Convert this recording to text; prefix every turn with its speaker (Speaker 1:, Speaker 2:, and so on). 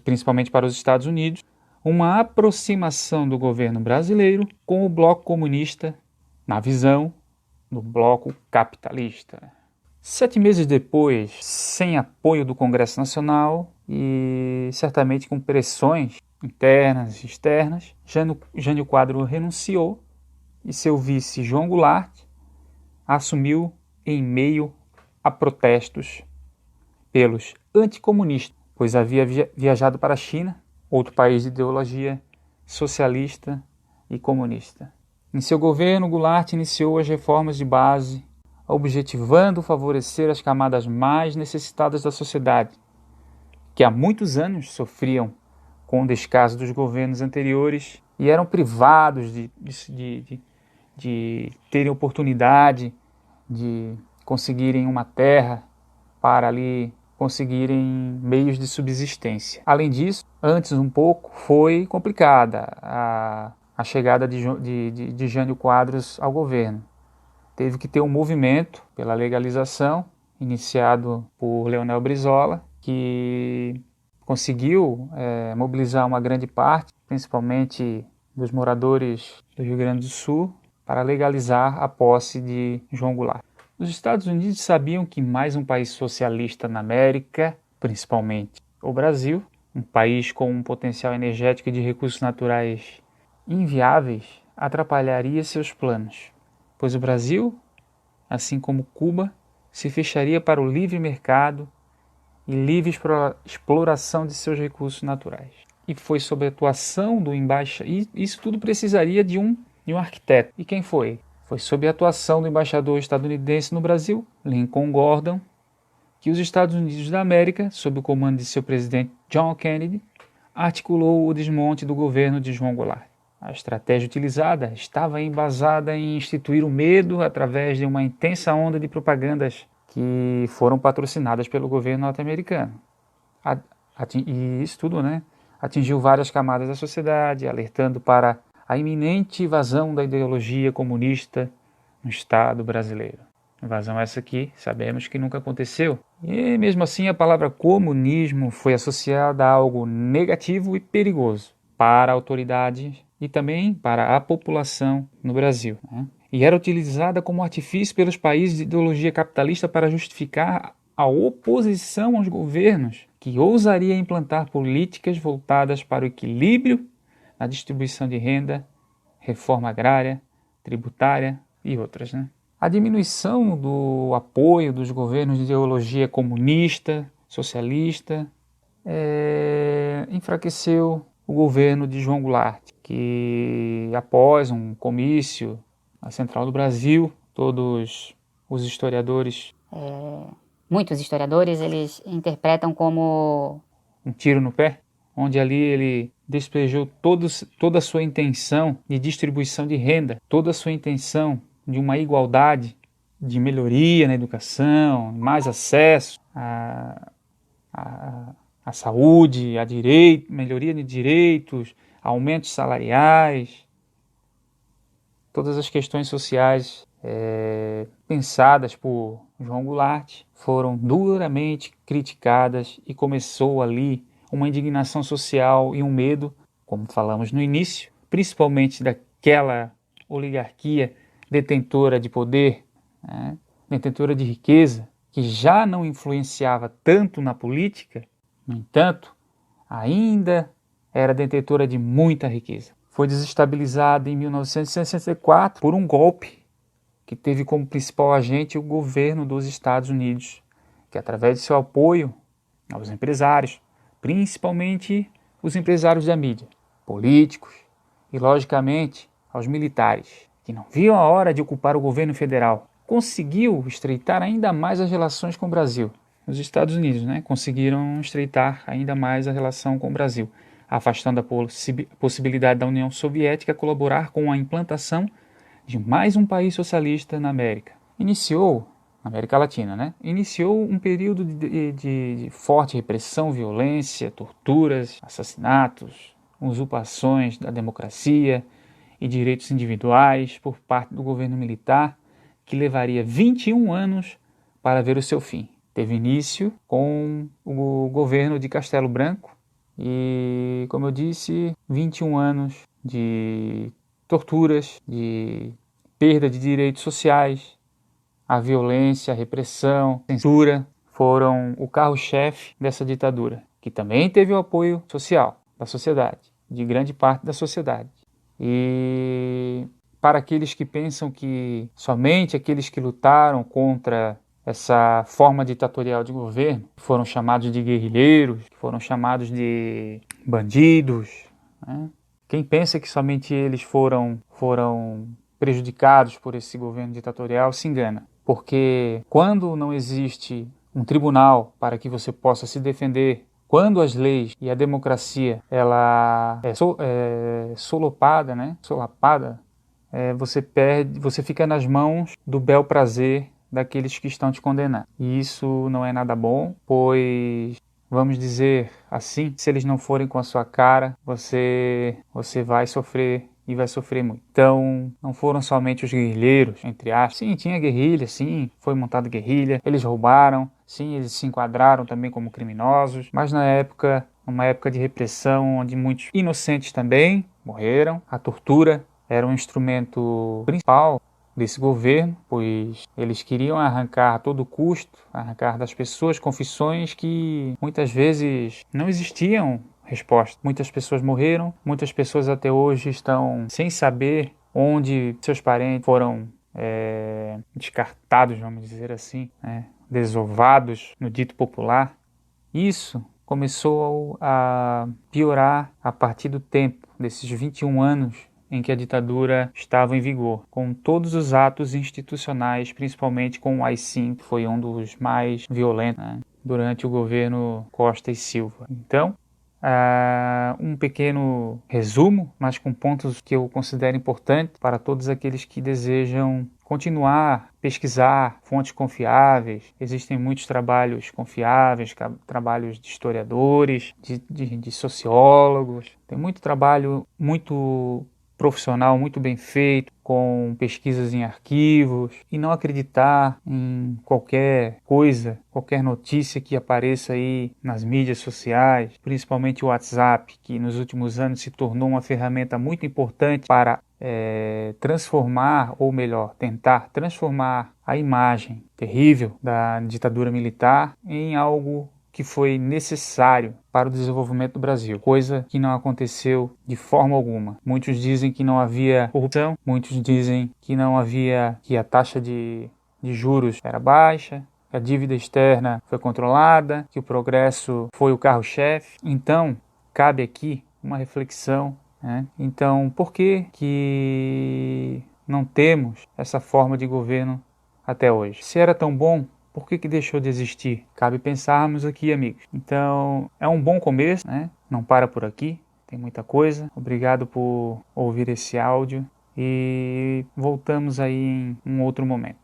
Speaker 1: principalmente para os Estados Unidos, uma aproximação do governo brasileiro com o bloco comunista na visão do bloco capitalista. 7 meses depois, sem apoio do Congresso Nacional e certamente com pressões internas e externas, Jânio Quadros renunciou e seu vice João Goulart assumiu em meio a protestos pelos anticomunistas, pois havia viajado para a China, outro país de ideologia socialista e comunista. Em seu governo, Goulart iniciou as reformas de base, objetivando favorecer as camadas mais necessitadas da sociedade, que há muitos anos sofriam com o descaso dos governos anteriores e eram privados de terem oportunidade de conseguirem uma terra para ali conseguirem meios de subsistência. Além disso, antes um pouco, foi complicada a chegada de Jânio Quadros ao governo. Teve que ter um movimento pela legalização, iniciado por Leonel Brizola, que conseguiu mobilizar uma grande parte, principalmente dos moradores do Rio Grande do Sul, para legalizar a posse de João Goulart. Os Estados Unidos sabiam que mais um país socialista na América, principalmente o Brasil, um país com um potencial energético e de recursos naturais inviáveis, atrapalharia seus planos, pois o Brasil, assim como Cuba, se fecharia para o livre mercado e livre exploração de seus recursos naturais. E foi sob a atuação do embaixador, e isso tudo precisaria de um arquiteto. E quem foi? Foi sob a atuação do embaixador estadunidense no Brasil, Lincoln Gordon, que os Estados Unidos da América, sob o comando de seu presidente John Kennedy, articulou o desmonte do governo de João Goulart. A estratégia utilizada estava embasada em instituir o medo através de uma intensa onda de propagandas que foram patrocinadas pelo governo norte-americano. E isso tudo, atingiu várias camadas da sociedade, alertando para a iminente invasão da ideologia comunista no Estado brasileiro. Invasão essa que sabemos que nunca aconteceu. E mesmo assim a palavra comunismo foi associada a algo negativo e perigoso para a autoridade e também para a população no Brasil. E era utilizada como artifício pelos países de ideologia capitalista para justificar a oposição aos governos que ousaria implantar políticas voltadas para o equilíbrio na distribuição de renda, reforma agrária, tributária e outras. A diminuição do apoio dos governos de ideologia comunista, socialista, enfraqueceu o governo de João Goulart, que após um comício na Central do Brasil, todos os historiadores...
Speaker 2: Muitos historiadores, eles interpretam como...
Speaker 1: um tiro no pé, onde ali ele despejou toda a sua intenção de distribuição de renda, toda a sua intenção de uma igualdade, de melhoria na educação, mais acesso à saúde, melhoria de direitos, aumentos salariais, todas as questões sociais pensadas por João Goulart foram duramente criticadas e começou ali uma indignação social e um medo, como falamos no início, principalmente daquela oligarquia detentora de poder, detentora de riqueza, que já não influenciava tanto na política, no entanto, ainda era detentora de muita riqueza. Foi desestabilizada em 1964 por um golpe que teve como principal agente o governo dos Estados Unidos, que através de seu apoio aos empresários, principalmente os empresários da mídia, políticos e, logicamente, aos militares, que não viam a hora de ocupar o governo federal, conseguiu estreitar ainda mais as relações com o Brasil. Os Estados Unidos conseguiram estreitar ainda mais a relação com o Brasil, afastando a possibilidade da União Soviética colaborar com a implantação de mais um país socialista na América. Na América Latina, iniciou um período de forte repressão, violência, torturas, assassinatos, usurpações da democracia e direitos individuais por parte do governo militar, que levaria 21 anos para ver o seu fim. teve início com o governo de Castelo Branco e, como eu disse, 21 anos de torturas, de perda de direitos sociais, a violência, a repressão, a censura foram o carro-chefe dessa ditadura, que também teve o apoio social da sociedade, de grande parte da sociedade. E para aqueles que pensam que somente aqueles que lutaram contra essa forma ditatorial de governo foram chamados de guerrilheiros, foram chamados de bandidos, né? Quem pensa que somente eles foram prejudicados por esse governo ditatorial se engana, porque quando não existe um tribunal para que você possa se defender, quando as leis e a democracia ela é solapada, você fica nas mãos do bel prazer daqueles que estão te condenando. E isso não é nada bom, pois, vamos dizer assim, se eles não forem com a sua cara, você vai sofrer e vai sofrer muito. Então, não foram somente os guerrilheiros, entre aspas. Sim, tinha guerrilha, sim, foi montada guerrilha, eles roubaram, sim, eles se enquadraram também como criminosos, mas numa época de repressão, onde muitos inocentes também morreram, a tortura era um instrumento principal desse governo, pois eles queriam arrancar a todo custo, arrancar das pessoas confissões que muitas vezes não existiam resposta. Muitas pessoas morreram, muitas pessoas até hoje estão sem saber onde seus parentes foram descartados, vamos dizer assim, né? Desovados, no dito popular. Isso começou a piorar a partir do tempo, desses 21 anos em que a ditadura estava em vigor, com todos os atos institucionais, principalmente com o AI-5, que foi um dos mais violentos, né, durante o governo Costa e Silva. Então, um pequeno resumo, mas com pontos que eu considero importantes para todos aqueles que desejam continuar, pesquisar fontes confiáveis. Existem muitos trabalhos confiáveis, trabalhos de historiadores, de sociólogos. Tem muito trabalho muito profissional, muito bem feito, com pesquisas em arquivos, e não acreditar em qualquer coisa, qualquer notícia que apareça aí nas mídias sociais, principalmente o WhatsApp, que nos últimos anos se tornou uma ferramenta muito importante para transformar, ou melhor, tentar transformar a imagem terrível da ditadura militar em algo que foi necessário para o desenvolvimento do Brasil, coisa que não aconteceu de forma alguma. Muitos dizem que não havia corrupção, muitos dizem que que a taxa de juros era baixa, que a dívida externa foi controlada, que o progresso foi o carro-chefe. Então, cabe aqui uma reflexão, né? Então, por que não temos essa forma de governo até hoje? Se era tão bom, por que deixou de existir? Cabe pensarmos aqui, amigos. Então, é um bom começo, né? Não para por aqui, tem muita coisa. Obrigado por ouvir esse áudio e voltamos aí em um outro momento.